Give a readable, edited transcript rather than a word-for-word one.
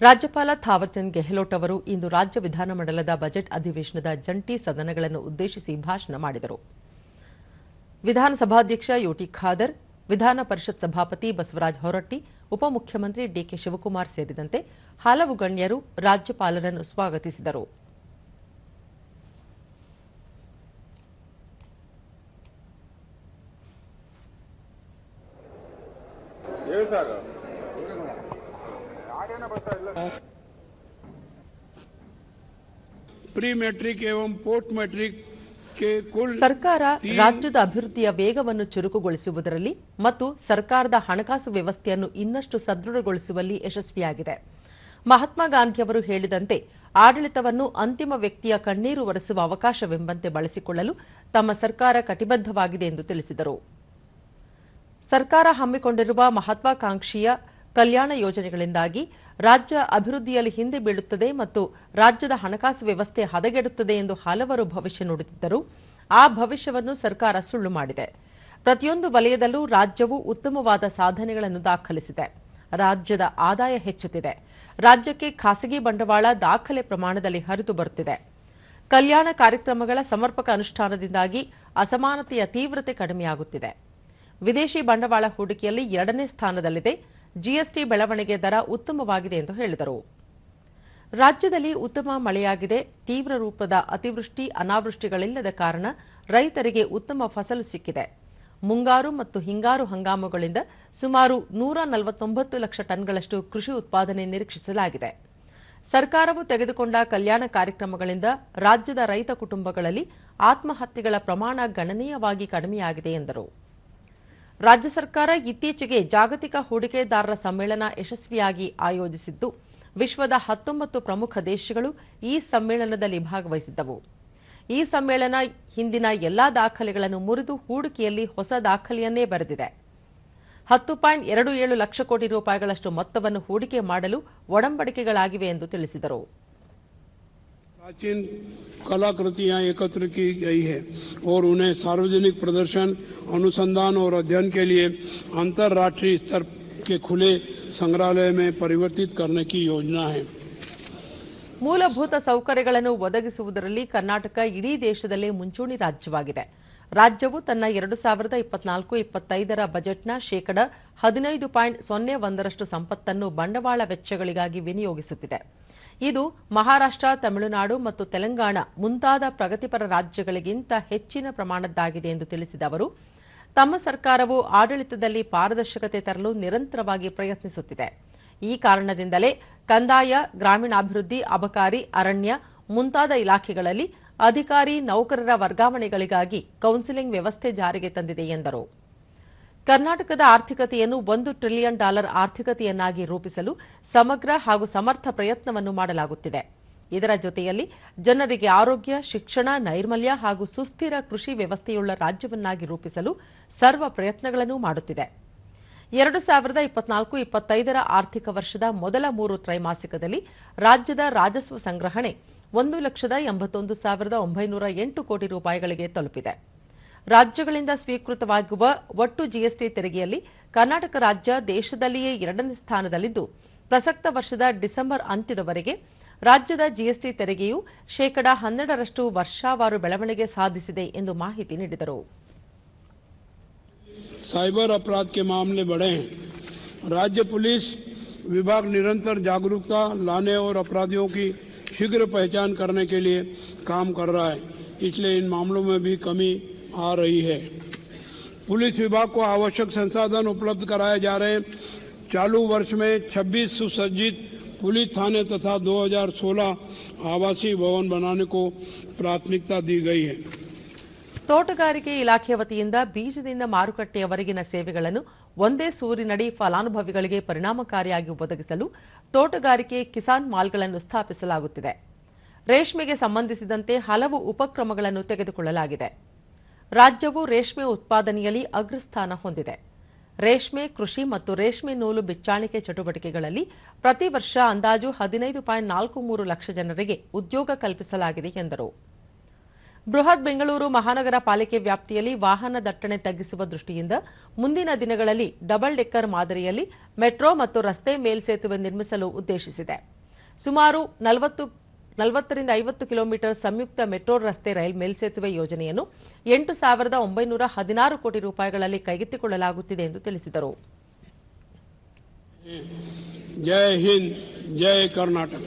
ರಾಜ್ಯಪಾಲ ಥಾವರ್ಚಂದ್ ಗೆಹ್ಲೋಟ್ ಅವರು ಇಂದು ರಾಜ್ಯ ವಿಧಾನಮಂಡಲದ ಬಜೆಟ್ ಅಧಿವೇಶನದ ಜಂಟಿ ಸದನಗಳನ್ನು ಉದ್ದೇಶಿಸಿ ಭಾಷಣ ಮಾಡಿದರು. ವಿಧಾನಸಭಾಧ್ಯಕ್ಷ ಯುಟಿ ಖಾದರ್, ವಿಧಾನ ಪರಿಷತ್ ಸಭಾಪತಿ ಬಸವರಾಜ ಹೊರಟ್ಟಿ, ಉಪಮುಖ್ಯಮಂತ್ರಿ ಡಿಕೆ ಶಿವಕುಮಾರ್ ಸೇರಿದಂತೆ ಹಲವು ಗಣ್ಯರು ರಾಜ್ಯಪಾಲರನ್ನು ಸ್ವಾಗತಿಸಿದರು. प्री मैट्रिक एवं पोस्ट मैट्रिक के कुल ಸರ್ಕಾರ ರಾಜ್ಯದ ಅಭಿವೃದ್ಧಿಯ ವೇಗವನ್ನು ಚುರುಕುಗೊಳಿಸುವುದರಲ್ಲಿ ಮತ್ತು ಸರ್ಕಾರದ ಹಣಕಾಸು ವ್ಯವಸ್ಥೆಯನ್ನು ಇನ್ನಷ್ಟು ಸದೃಢಗೊಳಿಸುವಲ್ಲಿ ಯಶಸ್ವಿಯಾಗಿದೆ. ಮಹಾತ್ಮ ಗಾಂಧಿಯವರು ಹೇಳಿದಂತೆ ಆಡಳಿತವನ್ನು ಅಂತಿಮ ವ್ಯಕ್ತಿಯ ಕಣ್ಣೀರು ಒರೆಸುವ ಅವಕಾಶವೆಂಬಂತೆ ಬಳಸಿಕೊಳ್ಳಲು ತಮ್ಮ ಸರ್ಕಾರ ಕಟಿಬದ್ಧವಾಗಿದೆ ಎಂದು ತಿಳಿಸಿದರು. ಸರ್ಕಾರ ಹಮ್ಮಿಕೊಂಡಿರುವ ಮಹತ್ವಾಕಾಂಕ್ಷೆಯ ಕಲ್ಯಾಣ ಯೋಜನೆಗಳಿಂದಾಗಿ ರಾಜ್ಯ ಅಭಿವೃದ್ಧಿಯಲ್ಲಿ ಹಿಂದೆ ಬೀಳುತ್ತದೆ ಮತ್ತು ರಾಜ್ಯದ ಹಣಕಾಸು ವ್ಯವಸ್ಥೆ ಹದಗೆಡುತ್ತದೆ ಎಂದು ಹಲವರು ಭವಿಷ್ಯ ನುಡಿದಿದ್ದರು. ಆ ಭವಿಷ್ಯವನ್ನು ಸರ್ಕಾರ ಸುಳ್ಳು ಮಾಡಿದೆ. ಪ್ರತಿಯೊಂದು ವಲಯದಲ್ಲೂ ರಾಜ್ಯವು ಉತ್ತಮವಾದ ಸಾಧನೆಗಳನ್ನು ದಾಖಲಿಸಿದೆ. ರಾಜ್ಯದ ಆದಾಯ ಹೆಚ್ಚುತ್ತಿದೆ. ರಾಜ್ಯಕ್ಕೆ ಖಾಸಗಿ ಬಂಡವಾಳ ದಾಖಲೆ ಪ್ರಮಾಣದಲ್ಲಿ ಹರಿದು ಬರುತ್ತಿದೆ. ಕಲ್ಯಾಣ ಕಾರ್ಯಕ್ರಮಗಳ ಸಮರ್ಪಕ ಅನುಷ್ಠಾನದಿಂದಾಗಿ ಅಸಮಾನತೆಯ ತೀವ್ರತೆ ಕಡಿಮೆಯಾಗುತ್ತಿದೆ. ವಿದೇಶಿ ಬಂಡವಾಳ ಹೂಡಿಕೆಯಲ್ಲಿ 2ನೇ ಸ್ಥಾನದಲ್ಲಿದೆ. ಜಿಎಸ್ಟಿ ಬೆಳವಣಿಗೆ ದರ ಉತ್ತಮವಾಗಿದೆ ಎಂದು ಹೇಳಿದರು. ರಾಜ್ಯದಲ್ಲಿ ಉತ್ತಮ ಮಳೆಯಾಗಿದೆ. ತೀವ್ರ ರೂಪದ ಅತಿವೃಷ್ಟಿ ಅನಾವೃಷ್ಟಿಗಳಿಲ್ಲದ ಕಾರಣ ರೈತರಿಗೆ ಉತ್ತಮ ಫಸಲು ಸಿಕ್ಕಿದೆ. ಮುಂಗಾರು ಮತ್ತು ಹಿಂಗಾರು ಹಂಗಾಮುಗಳಿಂದ ಸುಮಾರು 149 ಲಕ್ಷ ಟನ್ಗಳಷ್ಟು ಕೃಷಿ ಉತ್ಪಾದನೆ ನಿರೀಕ್ಷಿಸಲಾಗಿದೆ. ಸರ್ಕಾರವು ತೆಗೆದುಕೊಂಡ ಕಲ್ಯಾಣ ಕಾರ್ಯಕ್ರಮಗಳಿಂದ ರಾಜ್ಯದ ರೈತ ಕುಟುಂಬಗಳಲ್ಲಿ ಆತ್ಮಹತ್ಯೆಗಳ ಪ್ರಮಾಣ ಗಣನೀಯವಾಗಿ ಕಡಿಮೆಯಾಗಿದೆ ಎಂದರು. ರಾಜ್ಯ ಸರ್ಕಾರ ಇತ್ತೀಚೆಗೆ ಜಾಗತಿಕ ಹೂಡಿಕೆದಾರರ ಸಮ್ಮೇಳನ ಯಶಸ್ವಿಯಾಗಿ ಆಯೋಜಿಸಿದ್ದು, ವಿಶ್ವದ 19 ಪ್ರಮುಖ ದೇಶಗಳು ಈ ಸಮ್ಮೇಳನದಲ್ಲಿ ಭಾಗವಹಿಸಿದ್ದವು. ಈ ಸಮ್ಮೇಳನ ಹಿಂದಿನ ಎಲ್ಲಾ ದಾಖಲೆಗಳನ್ನು ಮುರಿದು ಹೂಡಿಕೆಯಲ್ಲಿ ಹೊಸ ದಾಖಲೆಯನ್ನೇ ಬರೆದಿದೆ. 10.27 ಲಕ್ಷ ಕೋಟಿ ರೂಪಾಯಿಗಳಷ್ಟು ಮೊತ್ತವನ್ನು ಹೂಡಿಕೆ ಮಾಡಲು ಒಡಂಬಡಿಕೆಗಳಾಗಿವೆ ಎಂದು ತಿಳಿಸಿದರು. प्राचीन कलाकृतियां एकत्र की गई है और उन्हें सार्वजनिक प्रदर्शन, अनुसंधान और अध्ययन के लिए अंतर्राष्ट्रीय स्तर के खुले संग्रहालय में परिवर्तित करने की योजना है. ಮೂಲಭೂತ ಸೌಕರ್ಯಗಳನ್ನು ಒದಗಿಸುವುದರಲ್ಲಿ ಕರ್ನಾಟಕ ಇಡೀ ದೇಶದಲ್ಲೇ ಮುಂಚೂಣಿ ರಾಜ್ಯವಾಗಿದೆ. ರಾಜ್ಯವು ತನ್ನ 2024-25ರ ಬಜೆಟ್ನ ಶೇಕಡ 15.01ರಷ್ಟು ಸಂಪತ್ತನ್ನು ಬಂಡವಾಳ ವೆಚ್ಚಗಳಿಗಾಗಿ ವಿನಿಯೋಗಿಸುತ್ತಿದೆ. ಇದು ಮಹಾರಾಷ್ಟ್ರ, ತಮಿಳುನಾಡು ಮತ್ತು ತೆಲಂಗಾಣ ಮುಂತಾದ ಪ್ರಗತಿಪರ ರಾಜ್ಯಗಳಿಗಿಂತ ಹೆಚ್ಚಿನ ಪ್ರಮಾಣದ್ದಾಗಿದೆ ಎಂದು ತಿಳಿಸಿದ ಅವರು, ತಮ್ಮ ಸರ್ಕಾರವು ಆಡಳಿತದಲ್ಲಿ ಪಾರದರ್ಶಕತೆ ತರಲು ನಿರಂತರವಾಗಿ ಪ್ರಯತ್ನಿಸುತ್ತಿದೆ. ಈ ಕಾರಣದಿಂದಲೇ ಕಂದಾಯ, ಗ್ರಾಮೀಣಾಭಿವೃದ್ಧಿ, ಅಬಕಾರಿ, ಅರಣ್ಯ ಮುಂತಾದ ಇಲಾಖೆಗಳಲ್ಲಿ ಅಧಿಕಾರಿ ನೌಕರರ ವರ್ಗಾವಣೆಗಳಿಗಾಗಿ ಕೌನ್ಸಿಲಿಂಗ್ ವ್ಯವಸ್ಥೆ ಜಾರಿಗೆ ತಂದಿದೆ ಎಂದರು. ಕರ್ನಾಟಕದ ಆರ್ಥಿಕತೆಯನ್ನು $1 ಟ್ರಿಲಿಯನ್ ಆರ್ಥಿಕತೆಯನ್ನಾಗಿ ರೂಪಿಸಲು ಸಮಗ್ರ ಹಾಗೂ ಸಮರ್ಥ ಪ್ರಯತ್ನವನ್ನು ಮಾಡಲಾಗುತ್ತಿದೆ. ಇದರ ಜೊತೆಯಲ್ಲಿ ಜನರಿಗೆ ಆರೋಗ್ಯ, ಶಿಕ್ಷಣ, ನೈರ್ಮಲ್ಯ ಹಾಗೂ ಸುಸ್ಥಿರ ಕೃಷಿ ವ್ಯವಸ್ಥೆಯುಳ್ಳ ರಾಜ್ಯವನ್ನಾಗಿ ರೂಪಿಸಲು ಸರ್ವ ಪ್ರಯತ್ನಗಳನ್ನು ಮಾಡುತ್ತಿದೆ. 2024-25ರ ಆರ್ಥಿಕ ವರ್ಷದ ಮೊದಲ 3 ತ್ರೈಮಾಸಿಕದಲ್ಲಿ ರಾಜ್ಯದ ರಾಜಸ್ವ ಸಂಗ್ರಹಣೆ 1,81,908 ಕೋಟಿ ರೂಪಾಯಿಗಳಿಗೆ ತಲುಪಿದೆ. ರಾಜ್ಯಗಳಿಂದ ಸ್ವೀಕೃತವಾಗುವ ಒಟ್ಟು ಜಿಎಸ್ಟಿ ತೆರಿಗೆಯಲ್ಲಿ ಕರ್ನಾಟಕ ರಾಜ್ಯ ದೇಶದಲ್ಲಿಯೇ 2ನೇ ಸ್ಥಾನದಲ್ಲಿದ್ದು, ಪ್ರಸಕ್ತ ವರ್ಷದ ಡಿಸೆಂಬರ್ ಅಂತ್ಯದವರೆಗೆ ರಾಜ್ಯದ ಜಿಎಸ್ಟಿ ತೆರಿಗೆಯು ಶೇಕಡ 12ರಷ್ಟು ವರ್ಷಾವಾರು ಬೆಳವಣಿಗೆ ಸಾಧಿಸಿದೆ ಎಂದು ಮಾಹಿತಿ ನೀಡಿದರು. साइबर अपराध के मामले बढ़े हैं. राज्य पुलिस विभाग निरंतर जागरूकता लाने और अपराधियों की शीघ्र पहचान करने के लिए काम कर रहा है, इसलिए इन मामलों में भी कमी आ रही है. पुलिस विभाग को आवश्यक संसाधन उपलब्ध कराए जा रहे हैं. चालू वर्ष में 26 सुसज्जित पुलिस थाने तथा 2016 आवासीय भवन बनाने को प्राथमिकता दी गई है. ತೋಟಗಾರಿಕೆ ಇಲಾಖೆಯ ವತಿಯಿಂದ ಬೀಜದಿಂದ ಮಾರುಕಟ್ಟೆಯವರೆಗಿನ ಸೇವೆಗಳನ್ನು ಒಂದೇ ಸೂರಿನಡಿ ಫಲಾನುಭವಿಗಳಿಗೆ ಪರಿಣಾಮಕಾರಿಯಾಗಿ ಒದಗಿಸಲು ತೋಟಗಾರಿಕೆ ಕಿಸಾನ್ ಮಾಲ್ಗಳನ್ನು ಸ್ಥಾಪಿಸಲಾಗುತ್ತಿದೆ. ರೇಷ್ಮೆಗೆ ಸಂಬಂಧಿಸಿದಂತೆ ಹಲವು ಉಪಕ್ರಮಗಳನ್ನು ತೆಗೆದುಕೊಳ್ಳಲಾಗಿದೆ. ರಾಜ್ಯವು ರೇಷ್ಮೆ ಉತ್ಪಾದನೆಯಲ್ಲಿ ಅಗ್ರಸ್ಥಾನ ಹೊಂದಿದೆ. ರೇಷ್ಮೆ ಕೃಷಿ ಮತ್ತು ರೇಷ್ಮೆ ನೂಲು ಬಿಚ್ಚಾಣಿಕೆ ಚಟುವಟಿಕೆಗಳಲ್ಲಿ ಪ್ರತಿ ವರ್ಷ ಅಂದಾಜು 15.43 ಲಕ್ಷ ಜನರಿಗೆ ಉದ್ಯೋಗ ಕಲ್ಪಿಸಲಾಗಿದೆ ಎಂದರು. ಬೃಹತ್ ಬೆಂಗಳೂರು ಮಹಾನಗರ ಪಾಲಿಕೆ ವ್ಯಾಪ್ತಿಯಲ್ಲಿ ವಾಹನ ದಟ್ಟಣೆ ತಗ್ಗಿಸುವ ದೃಷ್ಟಿಯಿಂದ ಮುಂದಿನ ದಿನಗಳಲ್ಲಿ ಡಬಲ್ ಡೆಕ್ಕರ್ ಮಾದರಿಯಲ್ಲಿ ಮೆಟ್ರೋ ಮತ್ತು ರಸ್ತೆ ಮೇಲ್ಸೇತುವೆ ನಿರ್ಮಿಸಲು ಉದ್ದೇಶಿಸಿದೆ. ಸುಮಾರು 40ರಿಂದ 50 ಕಿಲೋಮೀಟರ್ ಸಂಯುಕ್ತ ಮೆಟ್ರೋ ರಸ್ತೆ ರೈಲ್ ಮೇಲ್ಸೇತುವೆ ಯೋಜನೆಯನ್ನು 8,916 ಕೋಟಿ ರೂಪಾಯಿಗಳಲ್ಲಿ ಕೈಗೆತ್ತಿಕೊಳ್ಳಲಾಗುತ್ತಿದೆ ಎಂದು ತಿಳಿಸಿದರು. ಜೈ ಹಿಂದ್, ಜೈ ಕರ್ನಾಟಕ.